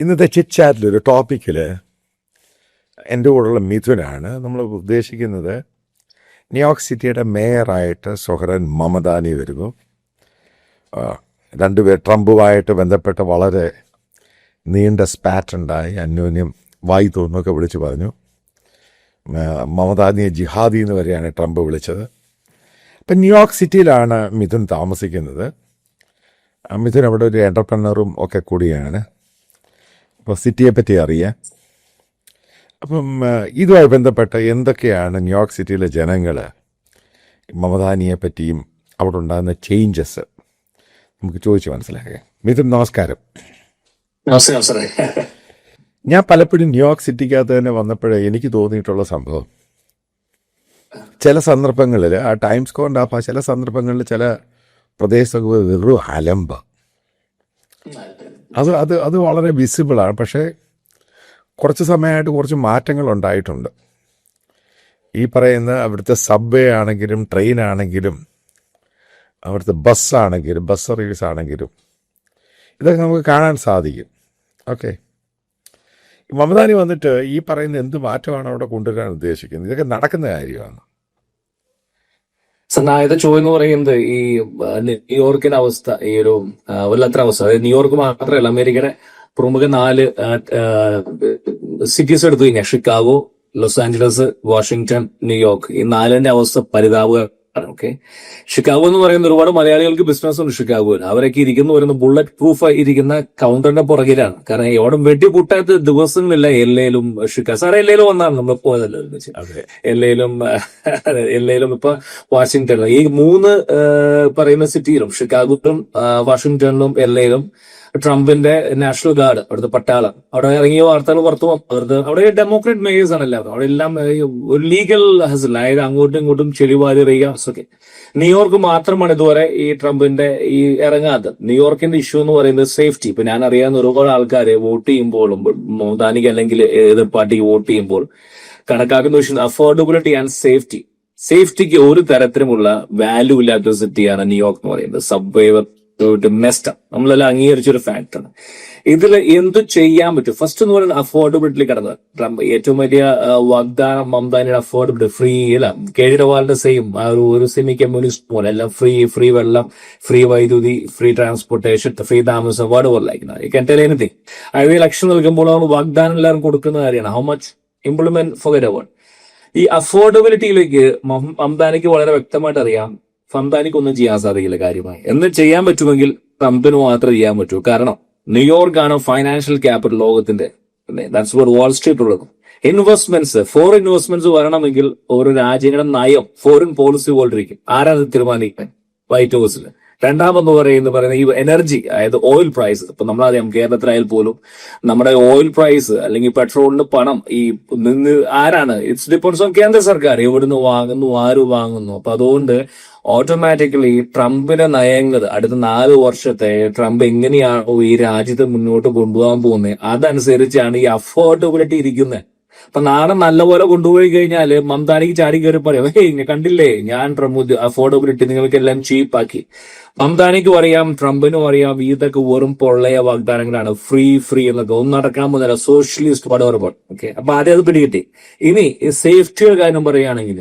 ഇന്നത്തെ ചിറ്റ് ടോപ്പിക്കിൽ എൻ്റെ കൂടെയുള്ള മിഥുനാണ്. നമ്മൾ ഉദ്ദേശിക്കുന്നത് ന്യൂയോർക്ക് സിറ്റിയുടെ മേയറായിട്ട് സുഹ്റൻ മമദാനി വരുന്നു. രണ്ടുപേർ ട്രംപുമായിട്ട് ബന്ധപ്പെട്ട് വളരെ നീണ്ട സ്പാറ്റുണ്ടായി, അന്യോന്യം വായി തോന്നുന്നൊക്കെ വിളിച്ചു പറഞ്ഞു. മമദാനിയെ ജിഹാദി എന്ന് വരെയാണ് ട്രംപ് വിളിച്ചത്. ഇപ്പം ന്യൂയോർക്ക് സിറ്റിയിലാണ് മിഥുൻ താമസിക്കുന്നത്. മിഥുൻ അവിടെ ഒരു എൻ്റർപ്രനറും ഒക്കെ കൂടിയാണ്. അപ്പോൾ സിറ്റിയെ പറ്റി അറിയാം. അപ്പം ഇതുമായി ബന്ധപ്പെട്ട് എന്തൊക്കെയാണ് ന്യൂയോർക്ക് സിറ്റിയിലെ ജനങ്ങൾ മമദാനിയെ പറ്റിയും അവിടെ ഉണ്ടാകുന്ന ചേഞ്ചസ് നമുക്ക് ചോദിച്ച് മനസ്സിലാക്കാം. മിഥുൻ, നമസ്കാരം. ഞാൻ പലപ്പോഴും ന്യൂയോർക്ക് സിറ്റിക്കകത്ത് തന്നെ വന്നപ്പോഴേ എനിക്ക് തോന്നിയിട്ടുള്ള സംഭവം, ചില സന്ദർഭങ്ങളിൽ ആ ടൈം സ്ക്വയറിൻ്റെ ചില സന്ദർഭങ്ങളിൽ ചില പ്രദേശങ്ങൾ വെറും അലമ്പ്. അത് അത് അത് വളരെ വിസിബിളാണ്. പക്ഷേ കുറച്ച് സമയമായിട്ട് കുറച്ച് മാറ്റങ്ങൾ ഉണ്ടായിട്ടുണ്ട്. ഈ പറയുന്ന അവിടുത്തെ സബ്വേ ആണെങ്കിലും ട്രെയിൻ ആണെങ്കിലും അവിടുത്തെ ബസ്സാണെങ്കിലും ബസ് സർവീസ് ആണെങ്കിലും ഇതൊക്കെ നമുക്ക് കാണാൻ സാധിക്കും. ഓക്കെ, മമദാനി വന്നിട്ട് ഈ പറയുന്ന എന്ത് മാറ്റമാണ് അവിടെ കൊണ്ടുവരാൻ ഉദ്ദേശിക്കുന്നത്? ഇതൊക്കെ നടക്കുന്ന കാര്യമാണ്. സന്നായത ചോദ്യം എന്ന് പറയുന്നത് ഈ ന്യൂയോർക്കിന്റെ അവസ്ഥ, ഈ ഒരു വല്ലാത്ത അവസ്ഥ. അതായത് ന്യൂയോർക്ക് മാത്രമല്ല, അമേരിക്കയുടെ പ്രമുഖ 4 സിറ്റീസ് എടുത്തു കഴിഞ്ഞാൽ Chicago, Los Angeles, Washington, New York, ഈ 4ന്റെ അവസ്ഥ പരിതാപകരമാണ്. ഓക്കെ, ഷിക്കാഗോ എന്ന് പറയുന്ന ഒരുപാട് മലയാളികൾക്ക് ബിസിനസ് ഉണ്ട് ഷിക്കാഗോയിൽ. അവരൊക്കെ പറയുന്ന ബുള്ളറ്റ് പ്രൂഫ് ഇരിക്കുന്ന കൗണ്ടറിന്റെ പുറകിലാണ്. കാരണം എവിടെ വെട്ടിപൊട്ടാത്ത ദിവസങ്ങളില്ല. എല്ലയിലും സാറേ എല്ലയിലും വന്നാണ് നമ്മൾ പോയതല്ലോ എല്ലയിലും ഇപ്പൊ വാഷിങ്ടണിലും, ഈ 3 പറയുന്ന സിറ്റിയിലും ഷിക്കാഗോയിലും വാഷിങ്ടണിലും എല്ലയിലും ട്രംപിന്റെ നാഷണൽ ഗാർഡ്, അവിടുത്തെ പട്ടാളം അവിടെ ഇറങ്ങിയ വാർത്തകൾ പുറത്തു വന്നത്. അവിടെ ഡെമോക്രാറ്റ് മേയേഴ്സ് ആണ് എല്ലാവരും. അവിടെ എല്ലാം ഒരു ലീഗൽ ഹസിൽ, അതായത് അങ്ങോട്ടും ഇങ്ങോട്ടും ചെളിവാരി എറിയുക. ഓക്കെ, ന്യൂയോർക്ക് മാത്രമാണ് ഇതുവരെ ഈ ട്രംപിന്റെ ഈ ഇറങ്ങാത്തത്. ന്യൂയോർക്കിന്റെ ഇഷ്യൂ എന്ന് പറയുന്നത് സേഫ്റ്റി. ഇപ്പൊ ഞാൻ അറിയാവുന്ന ഒരുപാട് ആൾക്കാര് വോട്ട് ചെയ്യുമ്പോഴും മമദാനിക്ക് അല്ലെങ്കിൽ ഏത് പാർട്ടിക്ക് വോട്ട് ചെയ്യുമ്പോൾ കണക്കാക്കുന്ന വിഷയം അഫോർഡബിലിറ്റി ആൻഡ് സേഫ്റ്റി. സേഫ്റ്റിക്ക് ഒരു തരത്തിലുമുള്ള വാല്യൂ ഇല്ലാത്ത സിറ്റിയാണ് ന്യൂയോർക്ക് എന്ന് പറയുന്നത്. സബ്വേ മെസ്റ്റ് നമ്മളെല്ലാം അംഗീകരിച്ചൊരു ഫാക്ടറാണ്. ഇതിൽ എന്ത് ചെയ്യാൻ പറ്റും? ഫസ്റ്റ് എന്ന് പറയുന്നത് അഫോർഡബിലിറ്റി കടന്നത്. ട്രംപ് ഏറ്റവും വലിയ വാഗ്ദാനം മമദാനിയുടെ അഫോർഡബിലിറ്റി. ഫ്രീ അല്ല, കേജ്രിവാളിന്റെ സെയിം ഒരു സെമി കമ്മ്യൂണിസ്റ്റ് പോലെ എല്ലാം ഫ്രീ വെള്ളം, ഫ്രീ വൈദ്യുതി, ഫ്രീ ട്രാൻസ്പോർട്ടേഷൻ, ഫ്രീ താമസം, what like you can tell anything. അതായത് ഇലക്ഷൻ നൽകുമ്പോൾ വാഗ്ദാനം എല്ലാവരും കൊടുക്കുന്ന കാര്യമാണ്. How much implement forget about. ഈ അഫോർഡബിലിറ്റിയിലേക്ക് മമദാനിക്ക് വളരെ വ്യക്തമായിട്ട് അറിയാം മമദാനിക്ക് ഒന്നും ചെയ്യാൻ സാധിക്കില്ല കാര്യമായി. എന്ന് ചെയ്യാൻ പറ്റുമെങ്കിൽ ട്രംപിന് മാത്രമേ ചെയ്യാൻ പറ്റൂ. കാരണം ന്യൂയോർക്കാണ് ഫൈനാൻഷ്യൽ ക്യാപിറ്റൽ ലോകത്തിന്റെ. ദാറ്റ്സ് വാട്ട് വാൾ സ്ട്രീറ്റ് ഉള്ളത്. ഇൻവെസ്റ്റ്മെന്റ്സ്, ഫോറിൻ ഇൻവെസ്റ്റ്മെന്റ്സ് വരണമെങ്കിൽ ഓരോ രാജ്യങ്ങളുടെ നയം, ഫോറിൻ പോളിസി പോലിരിക്കും. ആരാത് തീരുമാനിക്കാൻ? വൈറ്റ് ഹൗസിൽ. രണ്ടാമെന്ന് പറയുന്ന ഈ എനർജി, അതായത് ഓയിൽ പ്രൈസ്. ഇപ്പൊ നമ്മളറിയാം കേരളത്തിലായാൽ പോലും നമ്മുടെ ഓയിൽ പ്രൈസ് അല്ലെങ്കിൽ പെട്രോളിന് പണം ഈ ആരാണ്? ഇറ്റ്സ് ഡിപ്പെൻഡ്സ് ഓൺ കേന്ദ്ര സർക്കാർ. എവിടുന്ന് വാങ്ങുന്നു, ആര് വാങ്ങുന്നു. അപ്പൊ അതുകൊണ്ട് ഓട്ടോമാറ്റിക്കലി ട്രംപിന്റെ നയങ്ങൾ അടുത്ത 4 വർഷത്തെ ട്രംപ് എങ്ങനെയാണോ ഈ രാജ്യത്ത് മുന്നോട്ട് കൊണ്ടുപോകാൻ പോകുന്നത് അതനുസരിച്ചാണ് ഈ അഫോർഡബിലിറ്റി ഇരിക്കുന്നത്. അപ്പൊ നാളെ നല്ലപോലെ കൊണ്ടുപോയി കഴിഞ്ഞാൽ മമദാനിക്ക് ചാടി കയറി പറയാം, കണ്ടില്ലേ ഞാൻ ട്രംപ് അഫോർഡബിലിറ്റി നിങ്ങൾക്കെല്ലാം ചീപ്പാക്കി. മമദാനിക്കും അറിയാം, ട്രംപിനും അറിയാം, ഇതൊക്കെ വെറും പൊള്ളയ വാഗ്ദാനങ്ങളാണ്. ഫ്രീ എന്നൊക്കെ ഒന്നും നടക്കാൻ പോകുന്നില്ല. സോഷ്യലിസ്റ്റ് പടവർപ്പോൾ. ഓക്കെ, അപ്പൊ ആദ്യം അത് പിടികിട്ടി. ഇനി സേഫ്റ്റിയുടെ കാര്യം പറയുകയാണെങ്കിൽ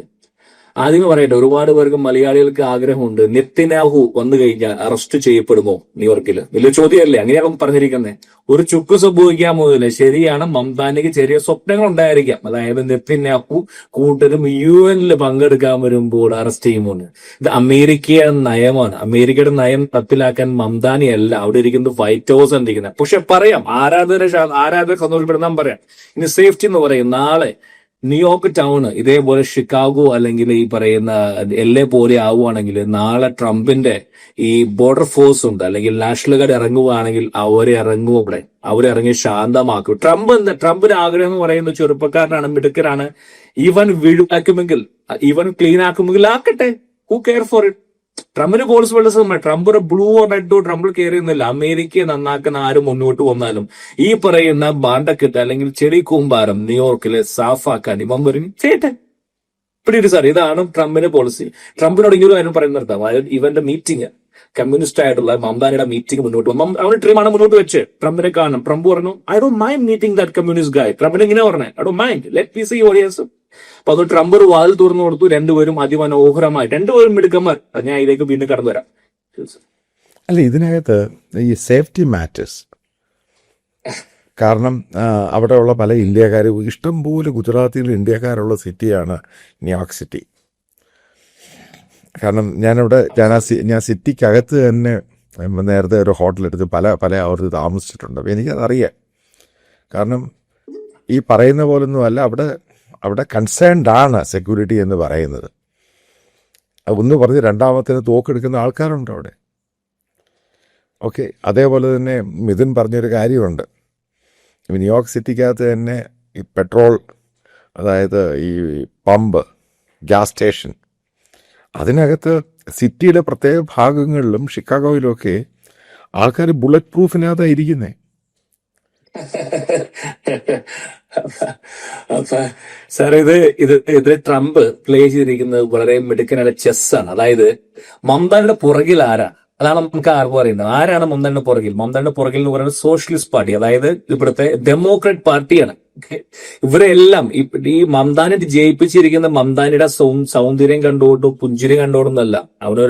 ആദ്യം പറയട്ടെ, ഒരുപാട് പേർക്ക് മലയാളികൾക്ക് ആഗ്രഹമുണ്ട്, നെത്തന്യാഹു വന്നു കഴിഞ്ഞാൽ അറസ്റ്റ് ചെയ്യപ്പെടുമോ ന്യൂയോർക്കിൽ? വലിയ ചോദ്യമല്ലേ? അങ്ങനെയാണ് പറഞ്ഞിരിക്കുന്നത്. ഒരു ചുക്ക് സംഭവിക്കാൻ പോകുന്നില്ല. ശരിയാണ്, മമദാനിക്ക് ചെറിയ സ്വപ്നങ്ങൾ ഉണ്ടായിരിക്കാം. അതായത് നെത്തന്യാഹു കൂട്ടരും UN പങ്കെടുക്കാൻ വരുമ്പോൾ അറസ്റ്റ് ചെയ്യുമോ? ഇത് അമേരിക്കയുടെ നയമാണ്. അമേരിക്കയുടെ നയം തപ്പിലാക്കാൻ മമദാനിയല്ല അവിടെ ഇരിക്കുന്നത്, വൈറ്റ് ഹൗസ് ഇരിക്കുന്നത്. പക്ഷെ പറയാം, ആരാധകരെ സന്തോഷപ്പെടുത്താൻ പറയാം. ഇനി സേഫ്റ്റി എന്ന് പറയും. നാളെ ന്യൂയോർക്ക് ടൗണ് ഇതേപോലെ ഷിക്കാഗോ അല്ലെങ്കിൽ ഈ പറയുന്ന LA പോലെ ആവുകയാണെങ്കിൽ നാളെ ട്രംപിന്റെ ഈ ബോർഡർ ഫോഴ്സ് ഉണ്ട് അല്ലെങ്കിൽ നാഷണൽ ഗാർഡ് ഇറങ്ങുകയാണെങ്കിൽ അവരിറങ്ങി ശാന്തമാക്കും. ട്രംപിന് ആഗ്രഹം എന്ന് പറയുന്നത് ചെറുപ്പക്കാരനാണ്, മിടുക്കരാണ്. ഇവൻ വീഴാക്കുമെങ്കിൽ, ഇവൻ ക്ലീൻ ആക്കുമെങ്കിൽ ആക്കട്ടെ. Who care for it? ട്രംപിന് പോളിസി വെള്ളസം. ട്രംപ് ഒരു ബ്ലൂ ഓർ റെഡോ ട്രംപിൽ കയറിയുന്നില്ല. അമേരിക്കയെ നന്നാക്കുന്ന ആരും മുന്നോട്ട് വന്നാലും ഈ പറയുന്ന ബാണ്ടക്കെട്ട് അല്ലെങ്കിൽ ചെടി കൂമ്പാരം ന്യൂയോർക്കിലെ സാഫാക്കാൻ ഇവൻ വരും. ചെയ്യട്ടെ, പിടിയിട്ട് സാർ. ഇതാണ് ട്രംപിന്റെ പോളിസി. ട്രംപിനോട് ഇങ്ങനെ കാര്യം പറയുന്ന നിർത്താം. അതായത് ഇവന്റെ മീറ്റിംഗ് കമ്മ്യൂണിസ്റ്റ് ആയിട്ടുള്ള മംതാനയുടെ മീറ്റിംഗ് മുന്നോട്ട് പോകും. അവന് ട്രീമാണ് മുന്നോട്ട് വെച്ച് ട്രംപിനെ കാണണം. ട്രംപ് പറഞ്ഞു I don't mind meeting that communist guy. ട്രംപിന് ഇങ്ങനെ പറഞ്ഞേ I don't mind let me see audience. അപ്പൊ അത് ട്രംപ് ഒരു വാതിൽ തുറന്നു കൊടുത്തു. രണ്ടുപേരും അതിമനോഹരമായി, രണ്ടുപേരും മിടുക്കന്മാർ. ഞാൻ ഇതിലേക്ക് വീണ്ടും കടന്നു വരാം. അല്ല, ഇതിനകത്ത് ഈ സേഫ്റ്റി മാറ്റേഴ്സ്, കാരണം അവിടെയുള്ള പല ഇന്ത്യക്കാർ, ഇഷ്ടംപോലെ ഗുജറാത്തിൽ ഇന്ത്യക്കാരുള്ള സിറ്റിയാണ് ന്യൂയോർക്ക് സിറ്റി. കാരണം ഞാൻ സിറ്റിക്കകത്ത് തന്നെ നേരത്തെ ഒരു ഹോട്ടലെടുത്ത് പല അവർക്ക് താമസിച്ചിട്ടുണ്ട്. അപ്പോൾ എനിക്കതറിയാം. കാരണം ഈ പറയുന്ന പോലൊന്നും അല്ല, അവിടെ കൺസേൺഡ് ആണ് സെക്യൂരിറ്റി എന്ന് പറയുന്നത്. ഒന്ന് പറഞ്ഞ് രണ്ടാമത്തേന് തോക്കെടുക്കുന്ന ആൾക്കാരുണ്ട് അവിടെ. ഓക്കെ, അതേപോലെ തന്നെ മിഥുൻ പറഞ്ഞൊരു കാര്യമുണ്ട്. ന്യൂയോർക്ക് സിറ്റിക്കകത്ത് തന്നെ ഈ പെട്രോൾ, അതായത് ഈ പമ്പ്, ഗ്യാസ് സ്റ്റേഷൻ, അതിനകത്ത് സിറ്റിയുടെ പ്രത്യേക ഭാഗങ്ങളിലും ഷിക്കാഗോയിലുമൊക്കെ ആൾക്കാർ ബുള്ളറ്റ് പ്രൂഫിനകത്താണ് ഇരിക്കുന്നത്. അപ്പൊ സാർ ഇത് ട്രംപ് പ്ലേ ചെയ്തിരിക്കുന്നത് വളരെ മിടുക്കനായ ചെസ്സാണ്. അതായത് മംതാനയുടെ പുറകിൽ ആരാ, അതാണ് നമുക്ക് ആർക്കും അറിയുന്നത്. ആരാണ് മംതാനയുടെ പുറകിൽ? മംതാനയുടെ പുറകിൽ എന്ന് പറയുന്നത് സോഷ്യലിസ്റ്റ് പാർട്ടി, അതായത് ഇവിടുത്തെ ഡെമോക്രാറ്റ് പാർട്ടിയാണ്. ഇവരെല്ലാം ഈ മംതാനെ ജയിപ്പിച്ചിരിക്കുന്ന മംതാനിയുടെ സൗന്ദര്യം കണ്ടുകൊണ്ടും പുഞ്ചിരി കണ്ടുകൊണ്ടൊന്നല്ല. അവന്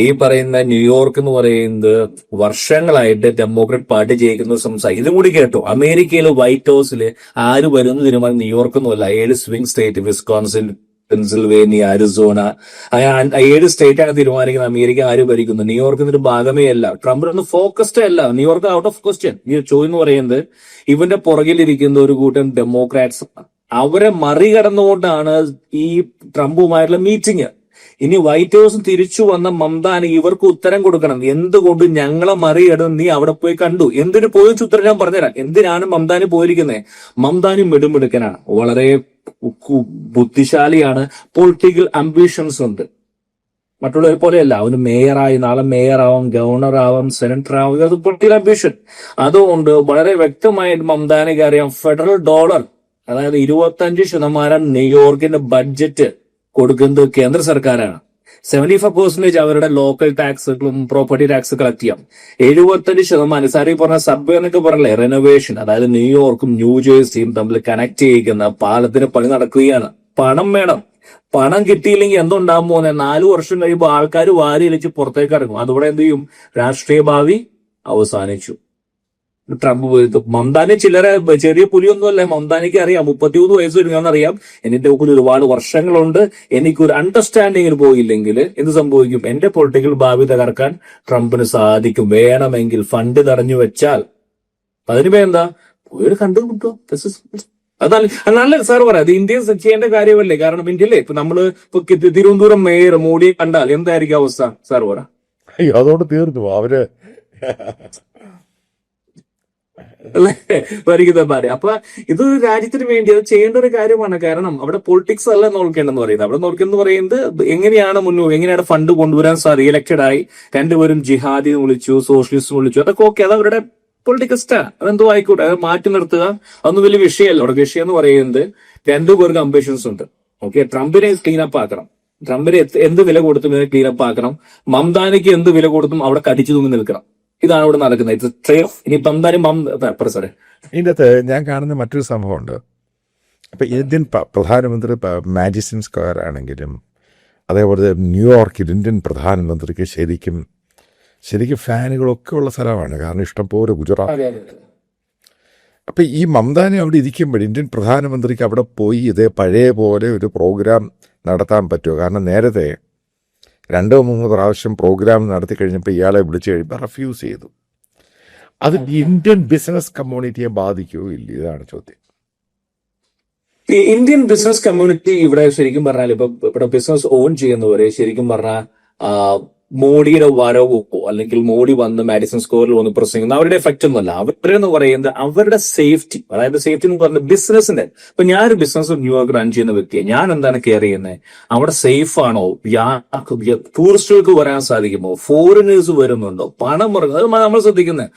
ഈ പറയുന്ന ന്യൂയോർക്ക് എന്ന് പറയുന്നത് വർഷങ്ങളായിട്ട് ഡെമോക്രാറ്റ് പാർട്ടി ജയിക്കുന്ന സംസാരം. ഇതും കൂടി കേട്ടോ, അമേരിക്കയിലെ വൈറ്റ് ഹൗസിൽ ആര് വരുന്ന തീരുമാനം ന്യൂയോർക്ക് ഒന്നുമല്ല, 7 swing state, Wisconsin, Pennsylvania, Arizona, 7 സ്റ്റേറ്റാണ് തീരുമാനിക്കുന്നത് അമേരിക്ക ആര് ഭരിക്കുന്നു. ന്യൂയോർക്ക് ഒരു ഭാഗമേ അല്ല. ട്രംപിനൊന്നും ഫോക്കസ്ഡ് അല്ല. New York out of question. ഈ ചോദ്യം എന്ന് പറയുന്നത് ഇവന്റെ പുറകിലിരിക്കുന്ന ഒരു കൂട്ടം ഡെമോക്രാറ്റ്സ്, അവരെ മറികടന്നുകൊണ്ടാണ് ഈ ട്രംപുമായിട്ടുള്ള മീറ്റിംഗ്. ഇനി വൈറ്റ് ഹൗസ് തിരിച്ചു വന്ന മംതാന ഇവർക്ക് ഉത്തരം കൊടുക്കണം. എന്തുകൊണ്ട് ഞങ്ങളെ മറികടന്ന് നീ അവിടെ പോയി കണ്ടു? എന്തിനു പോയി ഉത്തരം ഞാൻ പറഞ്ഞുതരാം. എന്തിനാണ് മംതാനി പോയിരിക്കുന്നത്? മംതാനി മിടുമിടുക്കനാണ്, വളരെ ബുദ്ധിശാലിയാണ്, പൊളിറ്റിക്കൽ അംബിഷൻസ് ഉണ്ട്. മറ്റുള്ളവരെ പോലെയല്ല. അവന് മേയറായി, നാളെ മേയറാവും, ഗവർണർ ആവാം, സെനറ്റർ ആവും. അത് പൊളിറ്റിക്കൽ അംബിഷൻ. അതുകൊണ്ട് വളരെ വ്യക്തമായിട്ട് മംതാനിക്ക് അറിയാം, ഫെഡറൽ ഡോളർ, അതായത് 25% ന്യൂയോർക്കിന്റെ ബഡ്ജറ്റ് കൊടുക്കുന്നത് കേന്ദ്ര സർക്കാരാണ്. 75% അവരുടെ ലോക്കൽ ടാക്സുകളും പ്രോപ്പർട്ടി ടാക്സ് കളക്ട് ചെയ്യാം. 75% സാറി പറഞ്ഞ സബ്വേ എന്നൊക്കെ പറഞ്ഞല്ലേ, റെനോവേഷൻ, അതായത് ന്യൂയോർക്കും ന്യൂജേഴ്സിയും തമ്മിൽ കണക്ട് ചെയ്യിക്കുന്ന പാലത്തിന് പണി നടക്കുകയാണ്. പണം വേണം. പണം കിട്ടിയില്ലെങ്കിൽ എന്തുണ്ടാകാൻ പോകുന്നത്? 4 വർഷം കഴിയുമ്പോൾ ആൾക്കാർ വാരി വലിച്ച് പുറത്തേക്ക് ഇറങ്ങും. അതോടെ എന്ത് ചെയ്യും? രാഷ്ട്രീയ ഭാവി അവസാനിച്ചു. ട്രംപ് മംതാനി ചില്ലറ ചെറിയ പുലിയൊന്നുമല്ല. മംതാനിക്ക് അറിയാം 33 വയസ്സ് വരുന്നറിയാം. എന്റെ മുമ്പിൽ ഒരുപാട് വർഷങ്ങളുണ്ട്. എനിക്കൊരു അണ്ടർസ്റ്റാൻഡിങ്ങിന് പോയില്ലെങ്കിൽ എന്ത് സംഭവിക്കും? എന്റെ പൊളിറ്റിക്കൽ ഭാവി തകർക്കാൻ ട്രംപിന് സാധിക്കും. വേണമെങ്കിൽ ഫണ്ട് തടഞ്ഞു വെച്ചാൽ അതിന് എന്താ പോയൊരു കണ്ടു കിട്ടുമോ? നല്ല സാർ പറയാം, അത് ഇന്ത്യ ചെയ്യേണ്ട കാര്യമല്ലേ? കാരണം ഇന്ത്യയിലെ ഇപ്പൊ നമ്മള് ഇപ്പൊ തിരുവനന്തപുരം മേയർ മോഡിയെ കണ്ടാൽ എന്തായിരിക്കും അവസ്ഥ? സാർ പറ. അതോട് തീർന്നു അവര് പരിഗിതന്മാരെ. അപ്പൊ ഇത് രാജ്യത്തിന് വേണ്ടി അത് ചെയ്യേണ്ട ഒരു കാര്യമാണ്. കാരണം അവിടെ പൊളിറ്റിക്സ് അല്ല നോക്കേണ്ടെന്ന് പറയുന്നത്. അവിടെ നോക്കിയെന്ന് പറയുന്നത് എങ്ങനെയാണ് എങ്ങനെയാണ് ഫണ്ട് കൊണ്ടുവരാൻ സാധിക്കും. ഇലക്റ്റഡ് ആയി, രണ്ടുപേരും ജിഹാദി എന്ന് വിളിച്ചു, സോഷ്യലിസ്റ്റ് വിളിച്ചു, അതൊക്കെ ഓക്കെ, അത് അവരുടെ പൊളിറ്റിക്കൽ സ്റ്റാ, അതെന്തോ ആയിക്കോട്ടെ, അത് മാറ്റി നിർത്തുക, അതൊന്നും വലിയ വിഷയമല്ല. അവിടെ വിഷയം എന്ന് പറയുന്നത് രണ്ടുപേർക്ക് അംബിഷൻസ് ഉണ്ട്. ഓക്കെ, ട്രംപിനെ ക്ലീനപ്പ് ആക്കണം. ട്രംപിന് എന്ത് വില കൊടുത്തും ഇതിനെ ക്ലീനപ്പ് ആക്കണം. മംതാനിക്ക് എന്ത് വില കൊടുത്തും അവിടെ കടിച്ചു തൂങ്ങി നിൽക്കണം. ഇതാണ് ഇവിടെ നടക്കുന്നത്. ഇനി സാറേ ഇതിൻ്റെ അകത്ത് ഞാൻ കാണുന്ന മറ്റൊരു സംഭവമുണ്ട്. ഇപ്പം ഇന്ത്യൻ പ്രധാനമന്ത്രി മാജിസൺ സ്ക്വയർ ആണെങ്കിലും, അതേപോലെ ന്യൂയോർക്കിൽ ഇന്ത്യൻ പ്രധാനമന്ത്രിക്ക് ശരിക്കും ഫാനുകളൊക്കെ ഉള്ള സ്ഥലമാണ്. കാരണം ഇഷ്ടംപോലെ ഗുജറാത്ത്. അപ്പം ഈ മംതാനെ അവിടെ ഇരിക്കുമ്പോൾ ഇന്ത്യൻ പ്രധാനമന്ത്രിക്ക് അവിടെ പോയി ഇതേ പഴയ പോലെ ഒരു പ്രോഗ്രാം നടത്താൻ പറ്റുമോ? കാരണം നേരത്തെ 2-3 പ്രാവശ്യം പ്രോഗ്രാം നടത്തി കഴിഞ്ഞപ്പോൾ ഇയാളെ വിളിച്ചു കഴിയുമ്പോൾ റെഫ്യൂസ് ചെയ്തു. അത് ഇന്ത്യൻ ബിസിനസ് കമ്മ്യൂണിറ്റിയെ ബാധിക്കുമോ ഇല്ല? ഇതാണ് ചോദ്യം. ഈ ഇന്ത്യൻ ബിസിനസ് കമ്മ്യൂണിറ്റി ഇവിടെ ശരിക്കും പറഞ്ഞാൽ ഇപ്പൊ ഇവിടെ ബിസിനസ് ഓൺ ചെയ്യുന്നവരെ ശരിക്കും പറഞ്ഞാൽ മോഡിയുടെ വരവോ അല്ലെങ്കിൽ മോഡി വന്ന് മാഡിസൺ സ്ക്വയറിൽ വന്ന് പ്രസംഗിക്കുന്ന അവരുടെ എഫക്റ്റ് ഒന്നുമല്ല. അവരെന്ന് പറയുന്നത് അവരുടെ സേഫ്റ്റി, അതായത് സേഫ്റ്റി എന്ന് പറഞ്ഞ ബിസിനസിന്റെ. ഇപ്പൊ ഞാനൊരു ബിസിനസ് ന്യൂയോർക്ക് റൺ ചെയ്യുന്ന വ്യക്തിയാണ്. ഞാൻ എന്താണ് കെയർ ചെയ്യുന്നത്? അവിടെ സേഫ് ആണോ? ടൂറിസ്റ്റുകൾക്ക് വരാൻ സാധിക്കുമോ? ഫോറിനേഴ്സ് വരുന്നുണ്ടോ? പണം ഇറങ്ങും, അത് നമ്മൾ ശ്രദ്ധിക്കുന്നത്.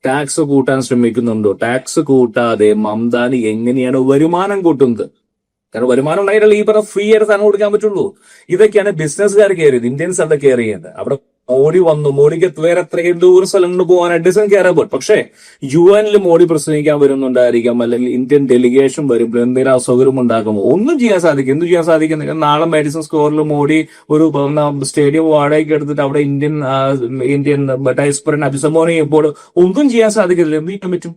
ടാക്സ് കൂട്ടാൻ ശ്രമിക്കുന്നുണ്ടോ? ടാക്സ് കൂട്ടാതെ മംതാനി എങ്ങനെയാണ് വരുമാനം കൂട്ടുന്നത്? കാരണം വരുമാനം ഉണ്ടായിട്ടല്ല ഈ പറഞ്ഞ ഫ്രീ ആയിട്ട് സാധനം കൊടുക്കാൻ പറ്റുള്ളൂ. ഇതൊക്കെയാണ് ബിസിനസ്സുകാർ കെയർ ചെയ്ത്, ഇന്ത്യൻസ് അവിടെ കെയർ ചെയ്യുന്നത്. അവിടെ മോഡി വന്നു, മോഡിക്ക് വേറെ എത്രയും ദൂരം സ്ഥലങ്ങളിൽ പോകാനായിട്ട് ഡിസൈൻ കെയർ അബൌട്ട്. പക്ഷേ UN മോഡി പ്രസംഗിക്കാൻ വരുന്നുണ്ടായിരിക്കാം, അല്ലെങ്കിൽ ഇന്ത്യൻ ഡെലിഗേഷൻ വരും, എന്തെങ്കിലും അസൗകര്യം ഉണ്ടാക്കുമോ, ഒന്നും ചെയ്യാൻ സാധിക്കും. എന്ത് ചെയ്യാൻ സാധിക്കും? നാളെ മെഡിസിൻ സ്കോറിൽ മോഡി ഒരു സ്റ്റേഡിയം വാടകയ്ക്ക് എടുത്തിട്ട് അവിടെ ഇന്ത്യൻ ഡയസ്പൊറയെ അഭിസംബോധന ചെയ്യുമ്പോൾ ഒന്നും ചെയ്യാൻ സാധിക്കില്ല. എന്ത് ചെയ്യാൻ പറ്റും?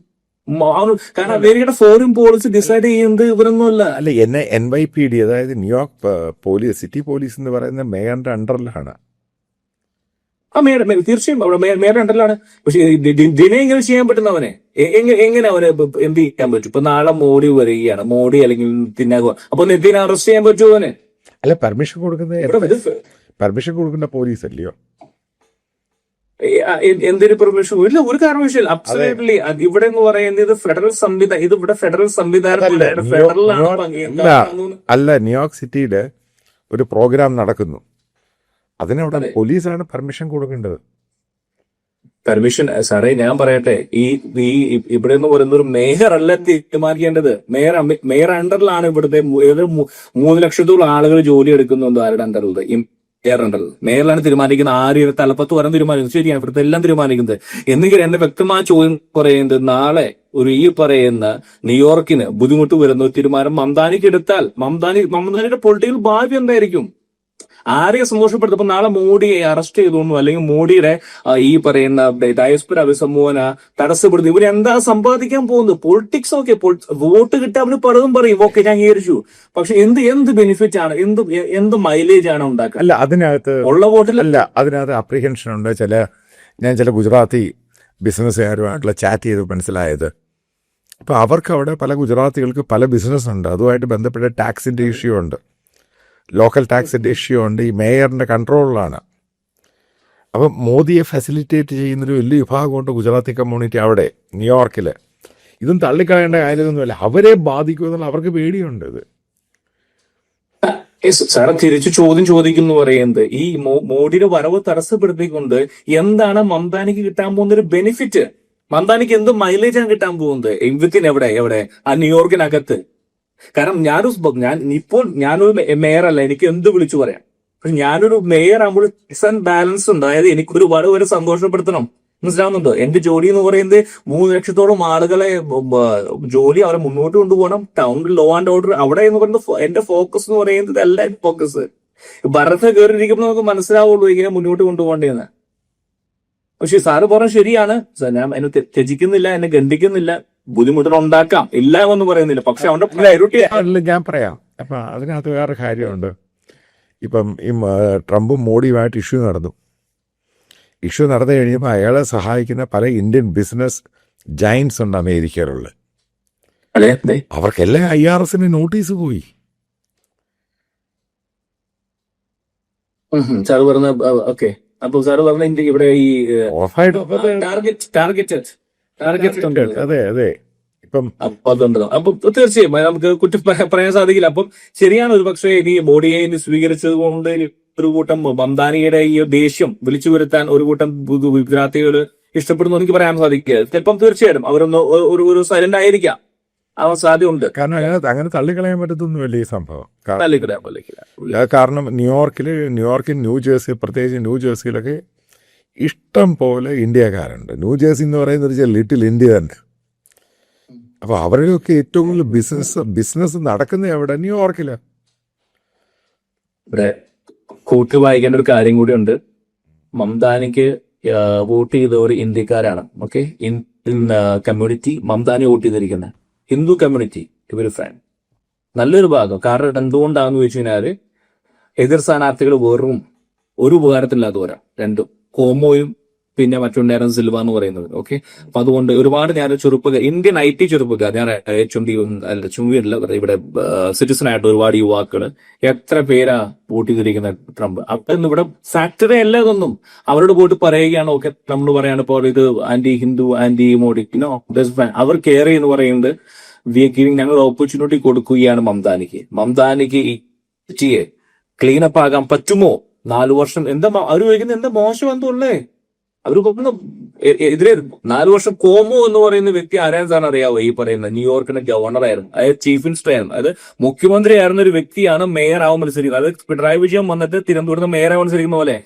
കാരണം അമേരിക്കയുടെ ഫോറിൻ പോളിസി ഡിസൈഡ് ചെയ്യുന്നത് ഇവരൊന്നുമല്ല. അല്ല, NYPD, അതായത് ന്യൂയോർക്ക് പോലീസ്, സിറ്റി പോലീസ് എന്ന് പറയുന്ന മേയറിന്റെ അണ്ടറിലാണ്. തീർച്ചയായും അവിടെ മേയറുടെ അണ്ടറിലാണ്. പക്ഷെ ദിനെ ഇങ്ങനെ ചെയ്യാൻ പറ്റുന്നവനെ എങ്ങനെ അവന് എന്ത് ചെയ്യാൻ പറ്റും? ഇപ്പൊ നാളെ മോഡി വരികയാണ്, മോഡി അല്ലെങ്കിൽ നിതിനാകുക, അപ്പൊ നിതിനെ അറസ്റ്റ് ചെയ്യാൻ പറ്റുമോ അവന്? അല്ല, പെർമിഷൻ കൊടുക്കുന്ന പോലീസ് അല്ലയോ? എന്തൊരു പെർമിഷൻ ഇല്ല, ഒരു കാരണവശാലും. അബ്സല്യൂട്ട്ലി. ഇവിടെ എന്ന് പറയുന്നത് ഇത് ഫെഡറൽ സംവിധാനം, ഇത് ഇവിടെ ഫെഡറൽ സംവിധാനത്തിലാണ്, ഫെഡറലാണ്. അല്ല, ന്യൂയോർക്ക് സിറ്റിയില് ഒരു പ്രോഗ്രാം നടക്കുന്നു, അതിനവിടെ പോലീസാണ് പെർമിഷൻ കൊടുക്കേണ്ടത്. പെർമിഷൻ സാറേ, ഞാൻ പറയട്ടെ, ഈ ഇവിടെ എന്ന് പറയുന്ന ഒരു മേയർ അല്ല തീരുമാനിക്കേണ്ടത്. മേയർ അണ്ടറിലാണ് ഇവിടുത്തെ 3 ലക്ഷത്തോളം ആളുകൾ ജോലി എടുക്കുന്നുണ്ട്. ആരുടെ അണ്ടറിൽ? മേയറിലാണ് തീരുമാനിക്കുന്നത്. ആര് തലപ്പത്ത് വരാൻ തീരുമാനിക്കുന്നത്? ശരിയാണ്, ഇവിടുത്തെ എല്ലാം തീരുമാനിക്കുന്നത്. എന്നെങ്കിലും എന്റെ വ്യക്തമായ ചോദ്യം പറയുന്നത്, നാളെ ഒരു ഈ പറയുന്ന ന്യൂയോർക്കിന് ബുദ്ധിമുട്ട് വരുന്ന ഒരു തീരുമാനം മംദാനിക്ക് എടുത്താൽ മംദാനിയുടെ പൊളിറ്റിക്കൽ ഭാവി എന്തായിരിക്കും? ആരെയും സന്തോഷപ്പെടുത്തും? ഇപ്പൊ നാളെ മോഡിയെ അറസ്റ്റ് ചെയ്തു, അല്ലെങ്കിൽ മോഡിയുടെ ഈ പറയുന്ന ഡയസ്പൊറ അഭിസംബോധന തടസ്സപ്പെടുന്നു. ഇവരെന്താ സമ്പാദിക്കാൻ പോകുന്നത്? പൊളിറ്റിക്സ്. ഓക്കെ, വോട്ട് കിട്ടാൻ അവര് പലതും പറയും, ഓക്കെ ഞാൻ അംഗീകരിച്ചു. പക്ഷെ എന്ത് ബെനിഫിറ്റ് ആണ്, എന്ത് മൈലേജ് ആണ് ഉണ്ടാക്കുക? അല്ല, അതിനകത്ത് ഉള്ള വോട്ടിലല്ല, അതിനകത്ത് അപ്രിഹെൻഷൻ ഉണ്ട്. ഞാൻ ചില ഗുജറാത്തി ബിസിനസ്സുകാരുമായിട്ടുള്ള ചാറ്റ് ചെയ്ത് മനസ്സിലായത്, അപ്പൊ അവർക്ക് അവിടെ പല ഗുജറാത്തികൾക്ക് പല ബിസിനസ് ഉണ്ട്, അതുമായിട്ട് ബന്ധപ്പെട്ട ടാക്സിന്റെ ഇഷ്യൂ ഉണ്ട്, ലോക്കൽ ടാക്സിന്റെ ഇഷ്യൂ ഉണ്ട്. ഈ മേയറിന്റെ കൺട്രോളിലാണ്. അപ്പം മോദിയെ ഫെസിലിറ്റേറ്റ് ചെയ്യുന്നൊരു വലിയ വിഭാഗമുണ്ട് ഗുജറാത്തി കമ്മ്യൂണിറ്റി അവിടെ ന്യൂയോർക്കില്. ഇതും തള്ളിക്കളയേണ്ട കാര്യമൊന്നുമല്ല, അവരെ ബാധിക്കുമെന്നുള്ള അവർക്ക് പേടിയുണ്ട്. ഇത് സാറ് തിരിച്ചു ചോദ്യം ചോദിക്കുന്നു പറയുന്നത്, ഈ മോഡിയുടെ വരവ് തടസ്സപ്പെടുത്തിക്കൊണ്ട് എന്താണ് മംദാനിക്ക് കിട്ടാൻ പോകുന്ന ഒരു ബെനിഫിറ്റ്? മംദാനിക്ക് എന്ത് മൈലേജാണ് കിട്ടാൻ പോകുന്നത്? എവിടെ ആ ന്യൂയോർക്കിനകത്ത്? കാരണം ഞാനൊരു മേയറല്ല, എനിക്ക് എന്ത് വിളിച്ചു പറയാം. പക്ഷെ ഞാനൊരു മേയർ ആകുമ്പോൾ ബാലൻസ് ഉണ്ട്. അതായത് എനിക്കൊരു വരെ സന്തോഷപ്പെടുത്തണം, മനസ്സിലാവുന്നുണ്ടോ? എന്റെ ജോലി എന്ന് പറയുന്നത് 3 ലക്ഷത്തോളം ആളുകളെ ജോലി അവരെ മുന്നോട്ട് കൊണ്ടുപോകണം. ടൗണിൽ ലോ ആൻഡ് ഓർഡർ അവിടെ എന്ന് പറയുന്നത് എന്റെ ഫോക്കസ് എന്ന് പറയുന്നത് അല്ല. ഫോക്കസ് ഭരത കയറിയിരിക്കുമ്പോൾ നമുക്ക് മനസ്സിലാവുള്ളൂ ഇങ്ങനെ മുന്നോട്ട് കൊണ്ടുപോകേണ്ടതെന്ന്. പക്ഷെ സാറ് പറഞ്ഞത് ശരിയാണ്, ഞാൻ എന്നെ ത്യജിക്കുന്നില്ല, എന്നെ ഖണ്ഡിക്കുന്നില്ല, ബുദ്ധിമുട്ടുകൾ ഉണ്ടാക്കാം, ഇല്ല എന്ന് പറയുന്നില്ല. പക്ഷെ അവന്റെ പ്രയോറിറ്റി ഞാൻ പറയാം. അപ്പൊ അതിനകത്ത് വേറെ കാര്യമുണ്ട്. ഇപ്പം ഈ ട്രംപും മോഡിയുമായിട്ട് ഇഷ്യൂ നടന്നു കഴിയുമ്പോൾ അയാളെ സഹായിക്കുന്ന പല ഇന്ത്യൻ ബിസിനസ് ജയൻസ് ഉണ്ട് അമേരിക്കയിലുള്ള. അവർക്കെല്ലാം IRS നോട്ടീസ് പോയി. സാറ് പറഞ്ഞ ഓക്കെ. അപ്പൊ സാറ് പറഞ്ഞ ഇന്ത്യ ഇവിടെ ഈ അതെ ഇപ്പം അതുണ്ടോ? അപ്പൊ തീർച്ചയായും നമുക്ക് കുറ്റം പറയാൻ സാധിക്കില്ല. അപ്പം ശരിയാണ്, ഒരു പക്ഷേ ഇനി മോഡിയെ സ്വീകരിച്ചത് കൊണ്ട് ഒരു കൂട്ടം മംദാനിയുടെ ഈ ദേഷ്യം വിളിച്ചു വരുത്താൻ ഒരു കൂട്ടം ഗുജറാത്തികൾ ഇഷ്ടപ്പെടുന്നു എനിക്ക് പറയാൻ സാധിക്കുക. ചിലപ്പം തീർച്ചയായിട്ടും അവരൊന്ന് ഒരു സൈലന്റ് ആയിരിക്കാം, അവൻ സാധ്യതയുണ്ട്. കാരണം അങ്ങനെ തള്ളിക്കളയാൻ പറ്റത്തൊന്നുമല്ല ഈ സംഭവം. തള്ളിക്കളയാൻ കാരണം ന്യൂയോർക്കിൽ ന്യൂജേഴ്സി, പ്രത്യേകിച്ച് ന്യൂജേഴ്സിയിലൊക്കെ ഇഷ്ടം പോലെ ഇന്ത്യക്കാരുണ്ട്. ന്യൂജേഴ്സി എന്ന് പറയുന്നത് ലിറ്റിൽ ഇന്ത്യ തന്നെ. അപ്പൊ അവരുടെയൊക്കെ ഏറ്റവും കൂടുതൽ ബിസിനസ് നടക്കുന്നത് എവിടെ? ന്യൂയോർക്കില്. ഇവിടെ കൂട്ടി വായിക്കേണ്ട ഒരു കാര്യം കൂടിയുണ്ട്. മംദാനിക്ക് വോട്ട് ചെയ്ത ഒരു ഇന്ത്യക്കാരാണ്. Okay, Indian community Mamdani vote ചെയ്തിരിക്കുന്നത്. ഹിന്ദു കമ്മ്യൂണിറ്റി ഇവര് ഫാൻ നല്ലൊരു ഭാഗം. കാരണം എന്തുകൊണ്ടാന്ന് ചോദിച്ചു കഴിഞ്ഞാല് എതിർ സ്ഥാനാർത്ഥികൾ വെറും ഒരു ഉപകാരത്തില്ലാത്തവരാ രണ്ടും, കോമോയും പിന്നെ മറ്റുണ്ടായിരുന്ന സിൽവ എന്ന് പറയുന്നത്. ഓക്കെ, അപ്പൊ അതുകൊണ്ട് ഒരുപാട് ഞാൻ ചെറുപ്പക്കാർ, ഇന്ത്യൻ IT ചെറുപ്പക്കാർ, ഞാൻ ചുമ്മിയല്ല ഇവിടെ സിറ്റിസൺ ആയിട്ട് ഒരുപാട് യുവാക്കള് എത്ര പേരാ വോട്ട് ചെയ്തിരിക്കുന്ന ട്രംപ്. അപ്പൊ ഇവിടെ ഫാക്ടറി അല്ല ഇതൊന്നും. അവരോട് പോയിട്ട് പറയുകയാണ്, ഓക്കെ നമ്മൾ പറയാണ് ഇപ്പോൾ ഇത് ആന്റി ഹിന്ദു, ആന്റി മോഡി, അവർ കെയർ എന്ന് പറയുന്നത് വി ആർ ഗിവിംഗ്, ഞങ്ങൾ ഓപ്പർച്യൂണിറ്റി കൊടുക്കുകയാണ് മംദാനിക്ക് ഈ സിറ്റിയെ ക്ലീനപ്പ് ആകാൻ പറ്റുമോ? 4 വർഷം എന്താ അവർ ചോദിക്കുന്നത്? എന്താ മോശം എന്തല്ലേ? അവർക്കൊന്നും എതിരെ 4 വർഷം കോമോ എന്ന് പറയുന്ന വ്യക്തി ആരാണെന്ന് അറിയാവോ? ഈ പറയുന്ന ന്യൂയോർക്കിന്റെ ഗവർണർ ആയിരുന്നു, അതായത് ചീഫ് മിനിസ്റ്റർ ആയിരുന്നു, അതായത് മുഖ്യമന്ത്രി ആയിരുന്ന ഒരു വ്യക്തിയാണ് മേയർ ആവാൻ മത്സരിക്കുന്നത്. അത് പിണറായി വിജയൻ വന്നിട്ട് തിരുവനന്തപുരത്ത് മേയർ ആവാൻ മത്സരിക്കുന്ന പോലെ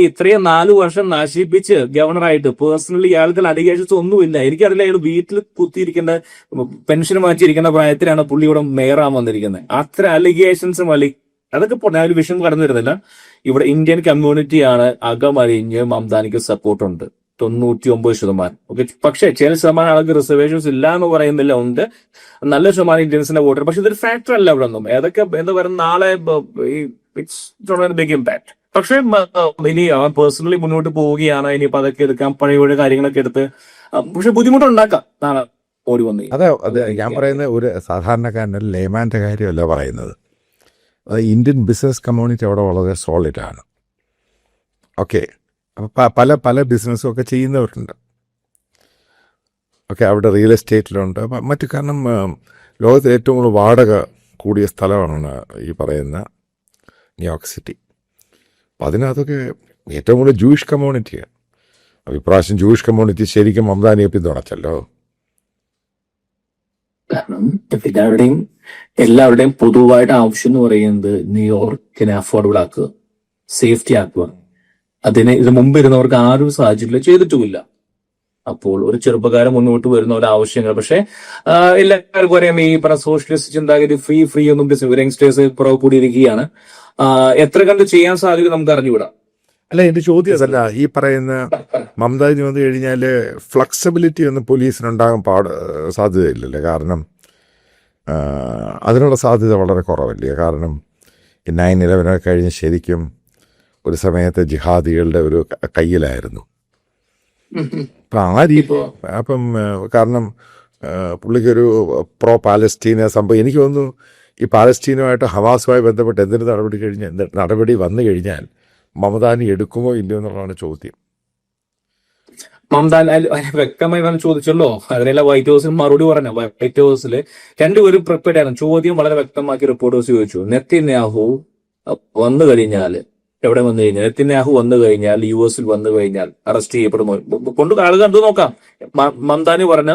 ഇത്രയും 4 വർഷം നശിപ്പിച്ച് ഗവർണറായിട്ട് പേഴ്സണലി ഇയാൾക്ക് അലിഗേഷൻസ് ഒന്നുമില്ല. എനിക്കറിയില്ല, അയാൾ വീട്ടിൽ കുത്തിയിരിക്കേണ്ട പെൻഷൻ വാങ്ങിച്ചിരിക്കേണ്ട പ്രായത്തിലാണ് പുള്ളി ഇവിടെ മേയർ ആവാൻ വന്നിരിക്കുന്നത്. അത്ര അലിഗേഷൻസും അതൊക്കെ ഞാൻ ഒരു വിഷയം കടന്നു വരുന്നില്ല. ഇവിടെ ഇന്ത്യൻ കമ്മ്യൂണിറ്റിയാണ് അകമറിഞ്ഞ് മംതാനിക്ക് സപ്പോർട്ടുണ്ട് 99%. ഓക്കെ, പക്ഷേ ചില ശതമാനം ആൾക്ക് റിസർവേഷൻസ് ഇല്ല എന്ന് പറയുന്നില്ല, ഉണ്ട്. നല്ല ശതമാനം ഇന്ത്യൻസിന്റെ വോട്ടർ. പക്ഷെ ഇതൊരു ഫാക്ടർ അല്ല ഇവിടെ ഒന്നും. ഏതൊക്കെ എന്താ പറയുക, നാളെ ഇറ്റ്സ് ബിഗ് ഇമ്പാക്ട്. പക്ഷെ ഇനി അവൻ പേഴ്സണലി മുന്നോട്ട് പോവുകയാണ്, ഇനിയിപ്പോ അതൊക്കെ എടുക്കാം, പഴയ കാര്യങ്ങളൊക്കെ എടുത്ത്, പക്ഷെ ബുദ്ധിമുട്ടുണ്ടാക്കാം നാളെ ഓടി വന്നു. അതെ ഞാൻ പറയുന്നത് ഒരു സാധാരണക്കാരൻ, ഒരു ലേമാൻ്റെ കാര്യമല്ല പറയുന്നത്. ഇന്ത്യൻ ബിസിനസ് കമ്മ്യൂണിറ്റി അവിടെ വളരെ സോളിഡാണ്. ഓക്കെ, അപ്പോൾ പല ബിസിനസ്സും ഒക്കെ ചെയ്യുന്നവരുണ്ട്. ഓക്കെ, അവിടെ റിയൽ എസ്റ്റേറ്റിലുണ്ട്, മറ്റു. കാരണം ലോകത്തിൽ ഏറ്റവും കൂടുതൽ വാടക കൂടിയ സ്ഥലമാണ് ഈ പറയുന്ന ന്യൂയോർക്ക് സിറ്റി. അപ്പം അതിനകത്തൊക്കെ ഏറ്റവും കൂടുതൽ ജൂയിഷ് കമ്മ്യൂണിറ്റിയാണ്. അപ്പോൾ ഇപ്രാവശ്യം ജൂയിഷ് കമ്മ്യൂണിറ്റി ശരിക്കും മംതാനിയെ പിന്തുണച്ചല്ലോ. കാരണം എല്ലാവരുടെയും പൊതുവായിട്ട് ആവശ്യം എന്ന് പറയുന്നത് ന്യൂയോർക്കിനെ അഫോർഡബിൾ ആക്കുക, സേഫ്റ്റി ആക്കുക. അതിന് ഇത് മുമ്പ് ഇരുന്നവർക്ക് ആരും സാഹചര്യത്തിൽ ചെയ്തിട്ടുമില്ല. അപ്പോൾ ഒരു ചെറുപ്പക്കാരൻ മുന്നോട്ട് വരുന്ന ഒരു ആവശ്യങ്ങൾ. പക്ഷെ എല്ലാവർക്കും അറിയാം, ഈ പറഞ്ഞ സോഷ്യലിസ്റ്റ് ചിന്താഗതി ഫ്രീ ഒന്നും യങ്സ്റ്റേഴ്സ് പുറകെ കൂടിയിരിക്കുകയാണ്. എത്ര കണ്ട് ചെയ്യാൻ സാധിക്കും നമുക്ക് അറിഞ്ഞുവിടാം. അല്ല, എൻ്റെ ചോദ്യം അതല്ല. ഈ പറയുന്ന മമതാജി വന്നു കഴിഞ്ഞാൽ ഫ്ലെക്സിബിലിറ്റി ഒന്നും പോലീസിനുണ്ടാകാൻ സാധ്യതയില്ലല്ലേ? കാരണം അതിനുള്ള സാധ്യത വളരെ കുറവല്ലേ? കാരണം ഈ 9/11 കഴിഞ്ഞ് ശരിക്കും ഒരു സമയത്ത് ജിഹാദികളുടെ ഒരു കയ്യിലായിരുന്നു. അപ്പം ആ രീതി, അപ്പം കാരണം പുള്ളിക്കൊരു പ്രോ പാലസ്തീന സംഭവം. എനിക്ക് തോന്നുന്നു ഈ പാലസ്തീനുമായിട്ട് ഹമാസുമായി ബന്ധപ്പെട്ട് എന്തിന് നടപടി വന്നു കഴിഞ്ഞാൽ മമതാനി എടുക്കുമോ ഇല്ലയോ എന്നുള്ളതാണ് ചോദ്യം. മമതാൻ വ്യക്തമായി ചോദിച്ചല്ലോ, അതിനെല്ലാം വൈറ്റ് ഹൗസിൽ മറുപടി പറഞ്ഞു. വൈറ്റ് ഹൗസിൽ രണ്ടുപേരും പ്രിപ്പയർഡ് ആയിരുന്നു. ചോദ്യം വളരെ വ്യക്തമാക്കി റിപ്പോർട്ടേഴ്സ് ചോദിച്ചു. നെതന്യാഹു വന്നു കഴിഞ്ഞാൽ, എവിടെ വന്നു കഴിഞ്ഞാൽ, നെതന്യാഹു വന്നു കഴിഞ്ഞാൽ, US വന്നു കഴിഞ്ഞാൽ അറസ്റ്റ് ചെയ്യപ്പെടുമോ? കൊണ്ട് ആളുകൾ കണ്ടു നോക്കാം. മംതാനി പറഞ്ഞ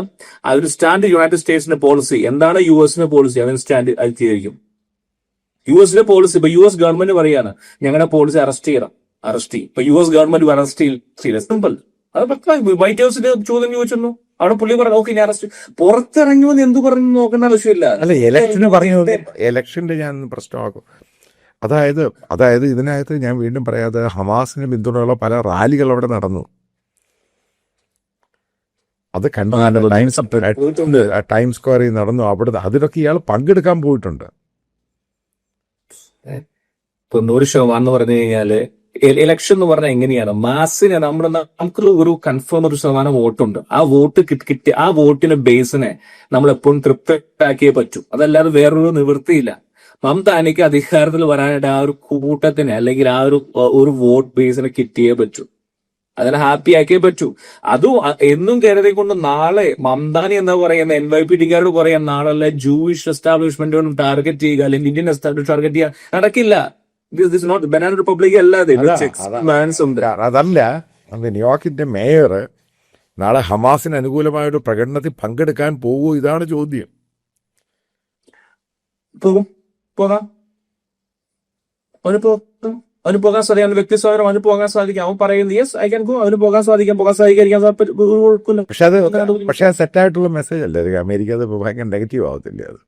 ആ ഒരു സ്റ്റാൻഡ് യുണൈറ്റഡ് സ്റ്റേറ്റ്സിന്റെ പോളിസി എന്താണ്, US പോളിസി, അവൻ സ്റ്റാൻഡ് അത് ചെയ്തിരിക്കും. US പോളിസി ഇപ്പൊ US ഗവൺമെന്റ് പറയാണ് ഞങ്ങളുടെ പോളിസി അറസ്റ്റ് ചെയ്യണം. ഇപ്പൊ US ഗവൺമെന്റ് അറസ്റ്റ് ചെയ്യില്ല, സിമ്പിൾ. അത് വൈറ്റ് ഹൗസിന്റെ ചോദ്യം ചോദിച്ചു. അവിടെ പുള്ളി പറഞ്ഞു ഓക്കെ ഞാൻ അറസ്റ്റ്. പുറത്തിറങ്ങുമെന്ന് എന്ത് പറഞ്ഞു നോക്കേണ്ട ആവശ്യമില്ല. അല്ല, ഇലക്ഷന് പറയുന്നത് ഇലക്ഷന്റെ ഞാൻ പ്രശ്നമാക്കും. അതായത് ഇതിനകത്ത് ഞാൻ വീണ്ടും പറയാതെ ഹമാസിന് പിന്തുണയുള്ള പല റാലികൾ അവിടെ നടന്നു. അത് കണ്ടു, ടൈം സ്ക്വയറിൽ നടന്നു. അവിടെ അതിലൊക്കെ ഇയാൾ പങ്കെടുക്കാൻ പോയിട്ടുണ്ട്. ഇപ്പൊ 100% എന്ന് പറഞ്ഞു കഴിഞ്ഞാല് ഇലക്ഷൻ എന്ന് പറഞ്ഞാൽ എങ്ങനെയാണ്, മാസിനെ നമുക്ക് ഒരു കൺഫേം ഒരു ശതമാനം വോട്ടുണ്ട്. ആ വോട്ട് കിട്ടിയ ആ വോട്ടിന്റെ ബേസിനെ നമ്മൾ എപ്പോഴും തൃപ്തരാക്കിയേ പറ്റൂ. അതല്ലാതെ വേറൊരു നിവൃത്തിയില്ല. മമതാനിക്ക് അധികാരത്തിൽ വരാനായിട്ട് ആ ഒരു കൂട്ടത്തിന് അല്ലെങ്കിൽ ആ ഒരു വോട്ട് ബേസിനെ കിട്ടിയേ പറ്റൂ. അതിനെ ഹാപ്പി ആക്കിയേ പറ്റൂ. അതും എന്നും കരുതിക്കൊണ്ട് നാളെ മംതാനി എന്താ പറയുന്ന NYPD-കാരോട് പറയാൻ നാളെ ജൂയിഷ് എസ്റ്റാബ്ലിഷ്മെന്റുകളും ടാർഗറ്റ് ചെയ്യുക അല്ലെങ്കിൽ ഇന്ത്യൻ എസ്റ്റാബ്ലിഷ് ടാർഗറ്റ് ചെയ്യുക നടക്കില്ല. ബനാന റിപ്പബ്ലിക് അല്ലാതെ അതല്ല. ന്യൂയോർക്കിന്റെ മേയർ നാളെ ഹമാസിന് അനുകൂലമായ ഒരു പ്രകടനത്തിൽ പങ്കെടുക്കാൻ പോകൂ, ഇതാണ് ചോദ്യം. പോകാം, അവന് പോകാൻ സാധിക്കും. വ്യക്തി സ്വാതന്ത്ര്യം, അവന് പോകാൻ സാധിക്കും. അവൻ പറയുന്നത് യെസ് ഐ ക്യാൻ ഗോ, അവന് പോകാൻ സാധിക്കാതിരിക്കാൻ കുഴപ്പമില്ല. പക്ഷെ അത് സെറ്റായിട്ടുള്ള മെസ്സേജ് അല്ലേ? അമേരിക്ക അത് ഭയങ്കര നെഗറ്റീവ് ആവത്തില്ലേ? അത്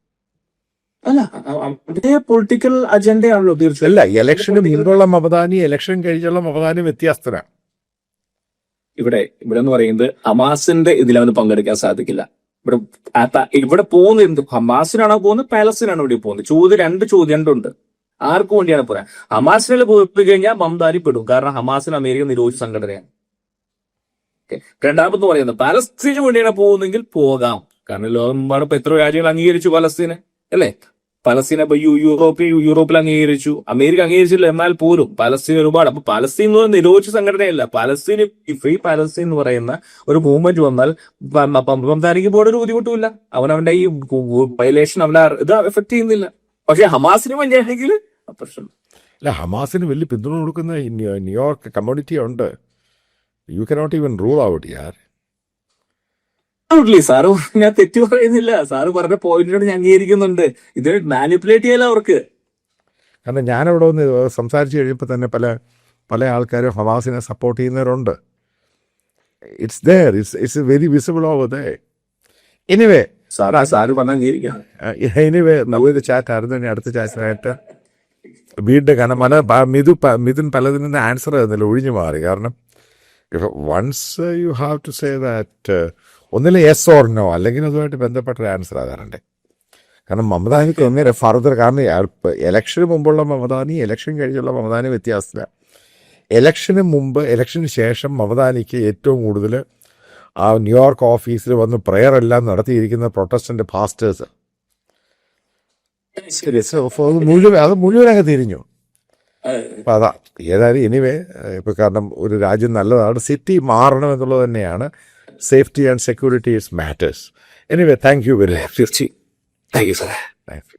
അല്ല, അവരുടെ പൊളിറ്റിക്കൽ അജണ്ടയാണല്ലോ തീർച്ചയായും. അല്ല, ഇലക്ഷന് മുൻപുള്ള മമതാനി ഇലക്ഷൻ കഴിഞ്ഞുള്ള മമതാനി വ്യത്യാസത്തിനാണ്. ഇവിടെ എന്ന് പറയുന്നത് ഹമാസിന്റെ ഇതിൽ അവന് പങ്കെടുക്കാൻ സാധിക്കില്ല. ഇവിടെ പോകുന്നത് എന്ത്, ഹമാസിനാണോ പോകുന്നത്, പാലസ്തീനാണോ ഇവിടെ പോകുന്നത്? രണ്ട് ചോദ്യമുണ്ട്. ആർക്കും വേണ്ടിയാണ് പറയാൻ. ഹമാസിനിൽ പോയി കഴിഞ്ഞാൽ മംതാനി പെടും. കാരണം ഹമാസിന് അമേരിക്ക നിരോധിച്ച സംഘടനയാണ്. രണ്ടാമത് പറയുന്നത് പാലസ്തീന് വേണ്ടിയാണ് പോകുന്നെങ്കിൽ പോകാം. കാരണം ലോകമെമ്പാടും ഇപ്പൊ എത്ര രാജ്യങ്ങൾ അംഗീകരിച്ചു പലസ്തീനെ, അല്ലേ? പലസ്തീനെ ഇപ്പൊ യൂറോപ്പിൽ അംഗീകരിച്ചു, അമേരിക്ക അംഗീകരിച്ചില്ല. എന്നാൽ പോലും പലസ്തീൻ ഒരുപാട്. അപ്പൊ പലസ്തീൻ എന്ന് പറയുന്ന നിരോധിച്ച സംഘടനയല്ല. പലസ്തീന് ഫ്രീ പലസ്തീൻ എന്ന് പറയുന്ന ഒരു മൂവ്മെന്റ് വന്നാൽ മംതാനിക്ക് പോകാൻ ഒരു ബുദ്ധിമുട്ടുമില്ല. അവന്റെ ഈ വയലേഷൻ അവനെ ഇത് എഫക്ട് ചെയ്യുന്നില്ല. പക്ഷെ ഹമാസിന് വേണ്ടിയാണെങ്കിൽ പ്രശ്നം അല്ല. ഹമാസിന് വലിയ പിന്തുണ കൊടുക്കുന്ന ന്യൂയോർക്ക് കമ്മ്യൂണിറ്റി ഉണ്ട്. You cannot even rule out, yaar. Sir ഞാൻ തെറ്റു പറയുന്നില്ല, സാറ് പറഞ്ഞ പോയിന്റിനോട് ഞാൻ അംഗീകരിക്കുന്നുണ്ട്. ഇത് മാനിപ്പുലേറ്റ് ചെയ്യല അവർക്ക്. കാരണം ഞാനവിടെ ഒന്ന് സംസാരിച്ച് കഴിയുമ്പോൾ തന്നെ പല ആൾക്കാരും ഹമാസിനെ സപ്പോർട്ട് ചെയ്യുന്നവരുണ്ട്. It's there, it's very visible over they. Anyway sir പറഞ്ഞ അംഗീകരിക്കാം. എനിവേ നല്ലൊരു ചാറ്റായിരുന്നു. ഇനി അടുത്ത ചാറ്റിനായിട്ട് വീണ്ടും കാരണം മിഥുൻ പലതിനും ആൻസർ തന്നില്ല, ഒഴിഞ്ഞു മാറി. കാരണം once you have to say that ഒന്നിലെ യെസ് ഓർ നോ, അല്ലെങ്കിൽ അതുമായിട്ട് ബന്ധപ്പെട്ടൊരു ആൻസർ ആകാറുണ്ട്. കാരണം മമതാനിക്ക് ഒന്നേരെ ഫർദർ, കാരണം ഇലക്ഷന് മുമ്പുള്ള മമതാനി ഇലക്ഷൻ കഴിഞ്ഞുള്ള മമതാനി വ്യത്യാസമില്ല. ഇലക്ഷന് മുമ്പ് ഇലക്ഷന് ശേഷം മമതാനിക്ക് ഏറ്റവും കൂടുതൽ ആ ന്യൂയോർക്ക് ഓഫീസിൽ വന്ന് പ്രെയർ എല്ലാം നടത്തിയിരിക്കുന്ന പ്രൊട്ടസ്റ്റന്റ് പാസ്റ്റേഴ്സ് അത് മുഴുവനങ്ങ് തിരിഞ്ഞു. അപ്പം അതാ ഏതായാലും എനിവേ ഇപ്പം കാരണം ഒരു രാജ്യം നല്ലതാണ്, സിറ്റി മാറണം എന്നുള്ളത് തന്നെയാണ്. Safety and security is matters. Anyway thank you very much. Thank you sir. Thank you.